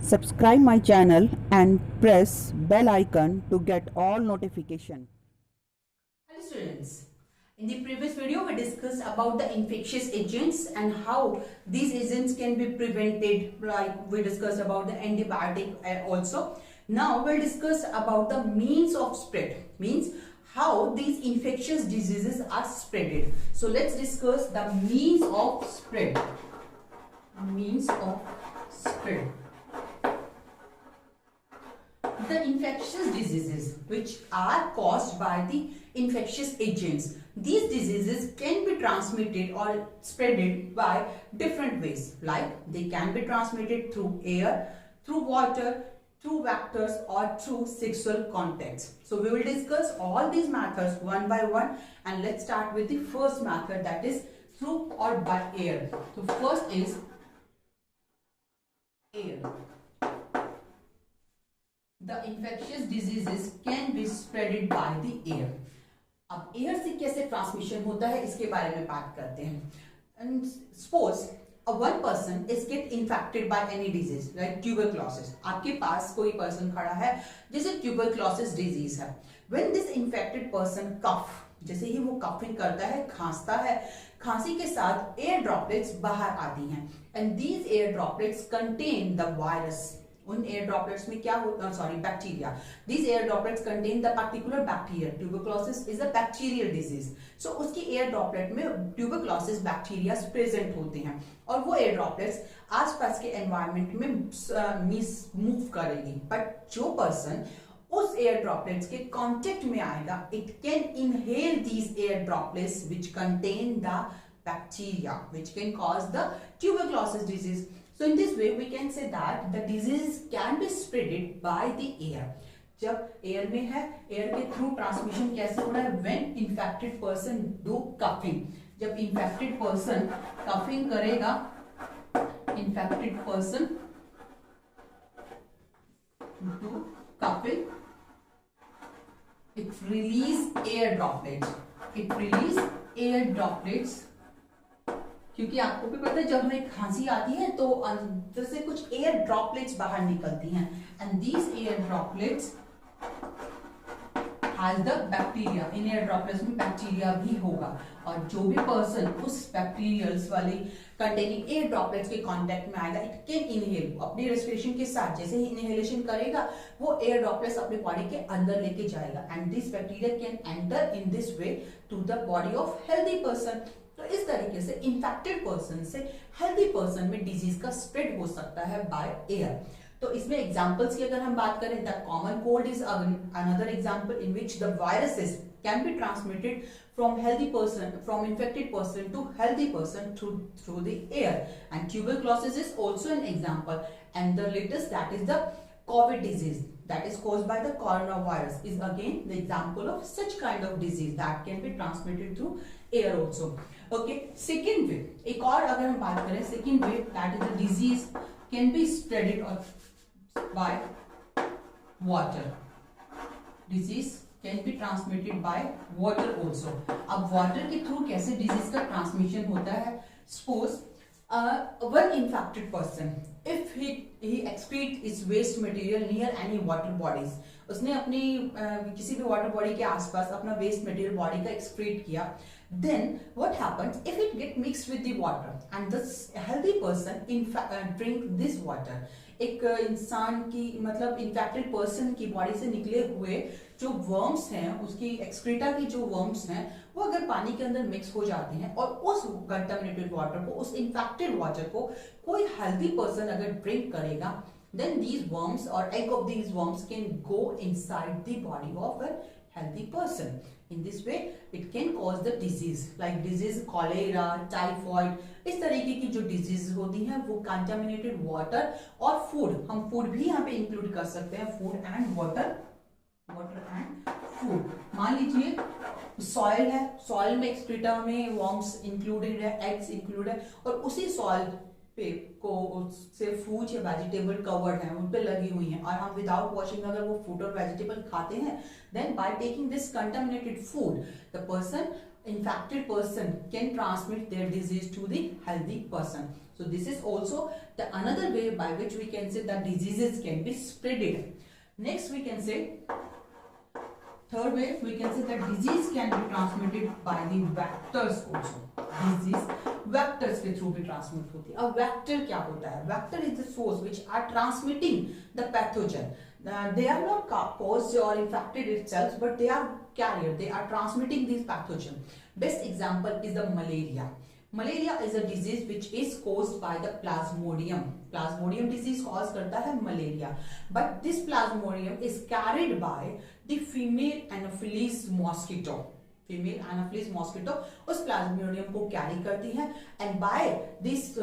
Subscribe my channel and press bell icon to get all notification. Hello students. In the previous video we discussed about the infectious agents and how these agents can be prevented, like we discussed about the antibiotic also. Now we'll discuss about the means of spread, means how these infectious diseases are spreaded. So let's discuss the means of spread. Means of spread. The infectious diseases which are caused by the infectious agents. These diseases can be transmitted or spreaded by different ways, like they can be transmitted through air, through water, through vectors, or through sexual contacts. So we will discuss all these methods one by one, and let's start with the first method, that is through or by air. So first is air. The infectious diseases can be spreaded by the air. अब air से कैसे transmission होता है इसके बारे में बात करते हैं. And suppose one person is get infected by any disease like tuberculosis. आपके पास कोई पर्सन खड़ा है जिसे tuberculosis disease है. When this infected person cough, जैसे ही वो कफिंग करता है, खांसता है, खांसी के साथ एयर ड्रॉपलेट्स बाहर आती हैं, and these air droplets contain the virus. उन एयर ड्रॉपलेट्स में क्या होता है, sorry, bacteria. These air droplets contain the particular bacteria. Tuberculosis is a bacterial disease. So उसकी एयर ड्रॉपलेट में ट्यूबरक्लोसिस बैक्टीरिया प्रेजेंट होते हैं और वो एयर ड्रॉपलेट्स आसपास के एनवायरनमेंट में मूव करेगी. बट जो पर्सन उस एयर ड्रॉपलेट्स के कांटेक्ट में आएगा, it can inhale these air droplets which contain the bacteria which can cause the tuberculosis disease. So in this way we can say that the disease can be spreaded by the air. जब air में है, air के through transmission कैसे हो रहा है? When infected person do coughing. जब infected person coughing करेगा, infected person do coughing, it release air droplets. It release air droplets. क्योंकि आपको भी पता है जब हमें खांसी आती है तो अंदर से कुछ एयर ड्रॉपलेट्स बाहर निकलती हैं, and these air droplets has the bacteria. In air droplets में बैक्टीरिया भी होगा, और जो भी पर्सन उस बैक्टीरियल्स वाली कंटेनिंग एयर ड्रॉपलेट्स के कांटेक्ट में आएगा, इट कैन इनहेल. अपनी रेस्पिरेशन के साथ जैसे ही इनहेलेशन करेगा, वो एयर ड्रॉपलेट्स अपने बॉडी के अंदर लेके जाएगा, and this bacteria can enter in this way to the body of healthy person. तो इस तरीके से इंफेक्टेड पर्सन से हेल्दी पर्सन में डिजीज का स्प्रेड हो सकता है बाय एयर. तो इसमें एग्जांपल्स की अगर हम बात करें, the common cold is another example in which the viruses can be transmitted from healthy person, from infected person to healthy person through the air, and tuberculosis is also an example. And the latest, that is the COVID disease that is caused by the coronavirus, is again the example of such kind of disease that can be transmitted through air also. Okay, second way, एक और अगर हम बात करें, second way, that is the disease can be spreaded by water. Disease can be transmitted by water also. अब water के through कैसे disease का transmission होता है? Suppose one infected person, if he excrete his waste material near any water bodies, उसने अपनी किसी भी वाटर बॉडी के आसपास अपना वेस्ट मटेरियल बॉडी का एक्सक्रीट किया, then what happens if it get mixed with the water and this healthy person drink this water? एक इंसान की मतलब इन्फेक्टेड पर्सन की बॉडी से निकले हुए जो वर्म्स हैं, उसकी एक्सक्रीटा की जो वर्म्स हैं, वो अगर पानी के अंदर मिक्स हो जाते हैं और उस कंटामिनेटेड वाटर को, उस इन्फेक्टेड वाटर को कोई हेल्दी पर्सन अगर ड्रिंक करेगा, then these worms or egg of these worms can go inside the body of a healthy person. In this way it can cause the disease like disease cholera, typhoid. इस तरीके की जो disease होती हैं वो contaminated water और food, हम food भी यहाँ पे इंक्लूड कर सकते हैं, food and water, water and food. मान लीजिए सॉइल है, सॉइल में एक्सक्रीटा में वर्म्स इंक्लूडेड है, एग्स इंक्लूड है, और उसी सॉइल पे को से फूड या वेजिटेबल कवर्ड है, उन पे लगी हुई हैं, और हम विदाउट वॉशिंग अगर वो फूड और वेजिटेबल खाते हैं, then by taking this contaminated food the person infected person can transmit their disease to the healthy person. So this is also the another way by which we can say that diseases can be spreaded. Next we can say, third way we can say that disease can be transmitted by the vectors also. Disease vectors के through भी transmit होती है. अब vector क्या होता है? Vector is the source which are transmitting the pathogen. They are not caused or infected itself, but they are carrier. They are transmitting these pathogen. Best example is the malaria. Malaria is a disease which is caused by the plasmodium. Plasmodium disease cause करता है malaria, but this plasmodium is carried by the female Anopheles mosquito. Female Anopheles mosquito उस plasmodium को carry करती है, and by this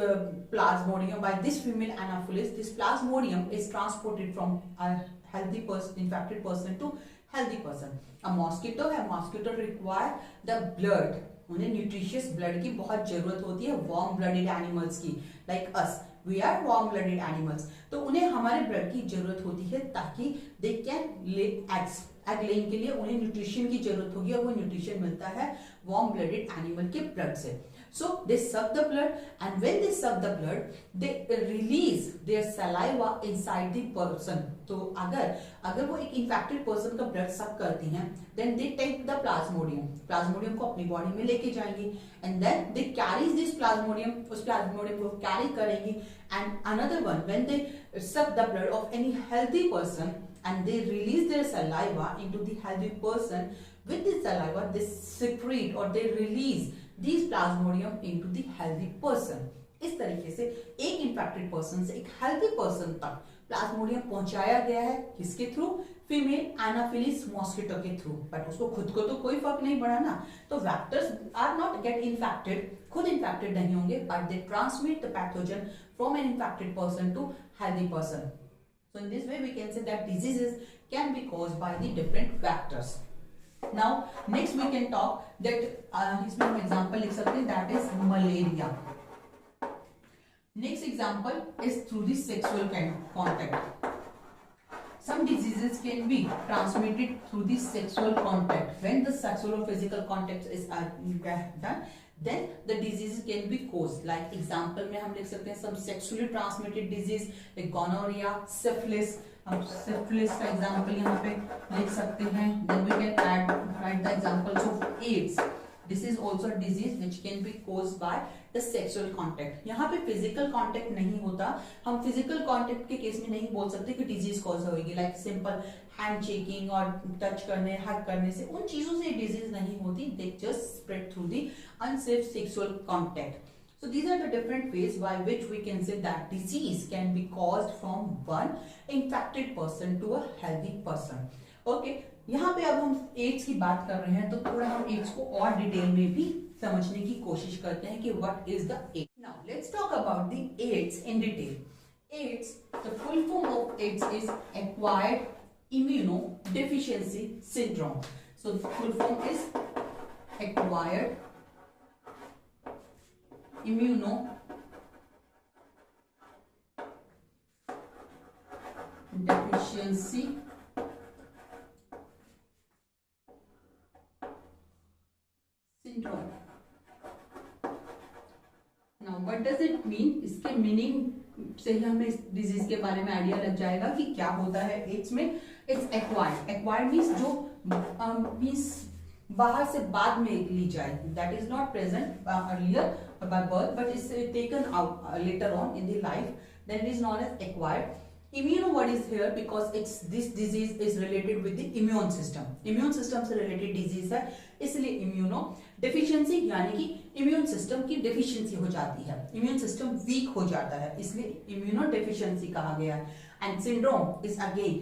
plasmodium, by this female Anopheles, this plasmodium is transported from a healthy person, infected person to healthy person. A mosquito है, mosquito require the blood. उन्हें nutritious blood की बहुत जरूरत होती है, वार्म ब्लडेड एनिमल्स की, like us, we are warm blooded animals. तो उन्हें हमारे ब्लड की जरूरत होती है ताकि they can lay eggs. Egg laying के लिए उन्हें न्यूट्रिशन की जरूरत होगी, और वो न्यूट्रिशन मिलता है वार्म ब्लडेड एनिमल के ब्लड से. So they suck the blood, and when they suck the blood, they release their saliva inside the person. तो अगर वो एक infected person का blood suck करती हैं, then they take the plasmodium. Plasmodium को अपनी body में लेके जाएंगी, and then they carry this plasmodium, उस plasmodium को carry करेंगी. And another one, when they suck the blood of any healthy person and they release their saliva into the healthy person, with this saliva they secrete or they release these plasmodium into the healthy person. इस तरीके से एक infected person से एक healthy person तक Plasmodium पहुंचाया गया है, किसके थ्रू? फीमेल एनाफिलिस मॉस्किटो के थ्रू. बट उसको खुद को तो कोई फर्क नहीं पड़ा ना, तो vectors are not get infected, खुद इन्फेक्टेड नहीं होंगे, but they transmit the pathogen from an infected person to healthy person. So in this way we can say that diseases can be caused by the different vectors. Now next we can talk that इसमें हम example लिख सकते हैं, that is malaria. Next example is through the sexual contact. Some diseases can be transmitted through the sexual contact. When the sexual or physical contact is done, then the diseases can be caused. Like example में हम लिख सकते हैं some sexually transmitted disease like gonorrhea, syphilis. हम syphilis का example यहाँ पे लिख सकते हैं. Then we can write the examples of AIDS. This is also a disease which can be caused by the sexual contact. यहाँ पे physical contact नहीं होता, हम physical contact के केस में नहीं बोल सकते कि disease cause होगी. Like simple handshaking और touch करने, hug करने से उन चीजों से disease नहीं होती. They just spread through the unsafe sexual contact. So these are the different ways by which we can say that disease can be caused from one infected person to a healthy person. Okay. यहाँ पे अब हम ads की बात कर रहे हैं, तो थोड़ा हम एड्स को और डिटेल में भी समझने की कोशिश करते हैं कि what is the AIDS. Now let's talk about the AIDS in detail. AIDS, the full form of AIDS is acquired immunodeficiency syndrome. So the full form is acquired immunodeficiency syndrome. Now what does it mean? इसके meaning से ही हमें इस disease के बारे में idea लग जाएगा कि क्या होता है एड्स में. It's acquired. एक्वायर्ड मीन्स जो मीन्स बाहर से बाद में ली जाए. That is not present earlier by birth but is taken out later on in the life. Then it is known as acquired. Immuno word is here because this disease is related with the immune system. Immune system से related disease है, इसलिए immuno deficiency यानी कि immune system की deficiency हो जाती है, immune system weak हो जाता है, इसलिए immuno deficiency कहा गया है. And syndrome is again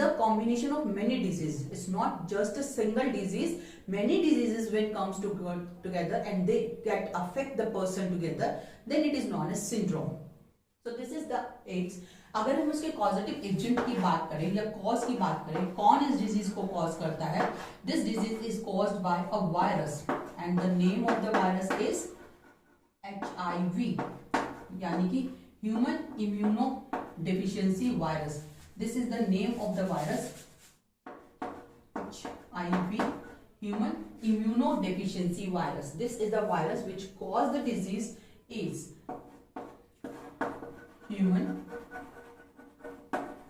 a combination of many diseases. It's not just a single disease. Many diseases when comes together and they get affect the person together, then it is known as syndrome. So this is the AIDS. अगर हम उसके causative agent की बात करें या cause की बात करें, कौन इस डिजीज को कॉज करता है? This disease is caused by a virus and the name of the virus is HIV, यानी कि human immuno deficiency virus. This is the name of the virus HIV, human immunodeficiency virus. This is the virus which cause the disease AIDS. human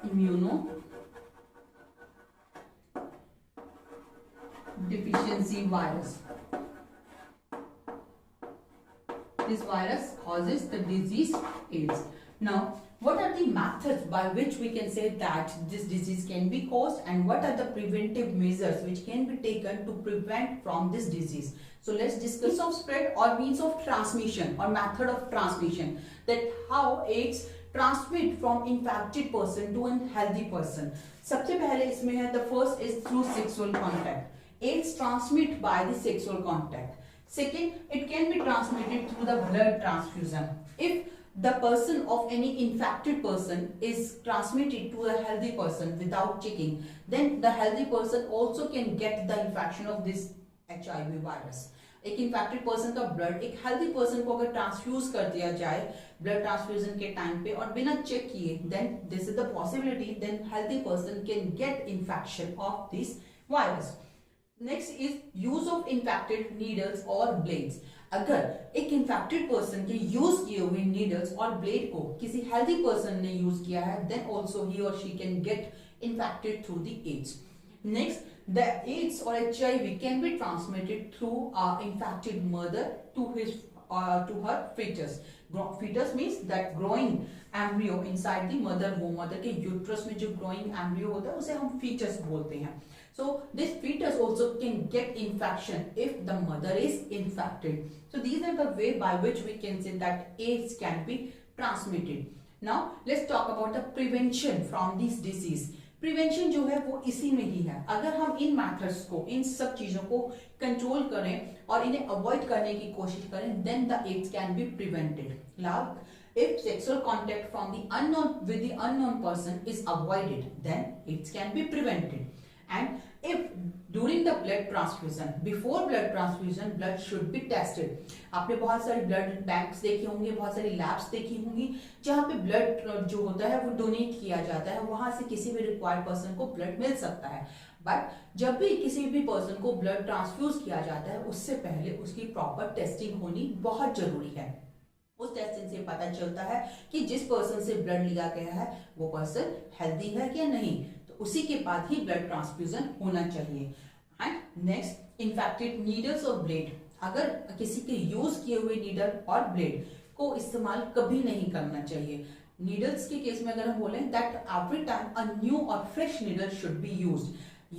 immunodeficiency virus. This virus causes the disease AIDS. Now, what are the methods by which we can say that this disease can be caused, and what are the preventive measures which can be taken to prevent from this disease? So let's discuss of spread or means of transmission or method of transmission, that how AIDS transmit from infected person to a healthy person. सबसे पहले इसमें है the first is through sexual contact. AIDS transmit by the sexual contact. Second, it can be transmitted through the blood transfusion. If the person of any infected person is transmitted to a healthy person without checking, then the healthy person also can get the infection of this HIV virus. एक infected person का blood एक healthy person को अगर transfuse कर दिया जाए blood transfusion के time पे और बिना चेक किए, then this is the possibility, then healthy person can get infection of this virus. Next is use of infected needles और ब्लेड्स. अगर एक इन्फेक्टेड पर्सन के यूज किए हुए नीडल्स और ब्लेड को किसी हेल्दी पर्सन ने यूज किया है, then also he or she can get infected through the AIDS. Next, the AIDS or HIV can be transmitted through infected mother to her fetus. Fetus means that growing embryo inside the mother womb. mother के uterus में जो growing embryo होता है उसे हम fetus बोलते हैं. So this fetus also can get infection if the mother is infected. So these are the way by which we can say that AIDS can be transmitted. Now let's talk about the prevention from this disease. Prevention जो है वो इसी में ही है. अगर हम इन methods को, इन सब चीजों को कंट्रोल करें और इन्हें अवॉइड करने की कोशिश करें, then the AIDS can be prevented. Like if sexual contact from the unknown with the unknown person is avoided, then AIDS can be prevented. And if during the blood transfusion, before blood transfusion, blood should be tested. आपने बहुत सारी blood banks देखी होंगी, बहुत सारी labs देखी होंगी जहाँ पे ब्लड जो होता है वो डोनेट किया जाता है, वहां से किसी भी रिक्वायर्ड पर्सन को ब्लड मिल सकता है. बट जब भी किसी भी पर्सन को ब्लड ट्रांसफ्यूज किया जाता है, उससे पहले उसकी प्रॉपर टेस्टिंग होनी बहुत जरूरी है. उस टेस्टिंग से पता चलता है कि जिस पर्सन से ब्लड लिया गया है वो पर्सन हेल्दी है या नहीं, तो उसी के बाद ही ब्लड ट्रांसफ्यूजन होना चाहिए. एंड नेक्स्ट, इन्फेक्टेड नीडल्स और ब्लेड. अगर किसी के यूज किए हुए नीडल और ब्लेड को इस्तेमाल कभी नहीं करना चाहिए. नीडल्स के केस में अगर हम बोलें that every time a new और fresh needle should be used.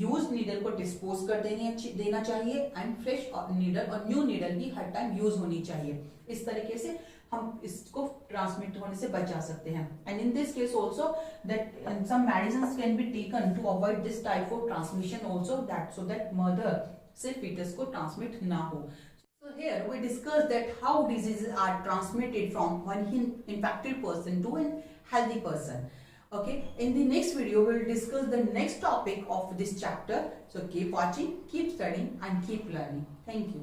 Use needle को डिस्पोज कर देना चाहिए एंड फ्रेश नीडल और न्यू नीडल भी हर टाइम यूज होनी चाहिए. इस तरीके से हम इसको ट्रांसमिट होने से बचा सकते हैं. And in this case also that some medicines can be taken to avoid this type of transmission also, that so that mother से फीटस को ट्रांसमिट ना हो. So here we discussed that how diseases are transmitted from one infected person to a healthy person. Okay, in the next video we will discuss the next topic of this chapter. So keep watching, keep studying and keep learning. Thank you.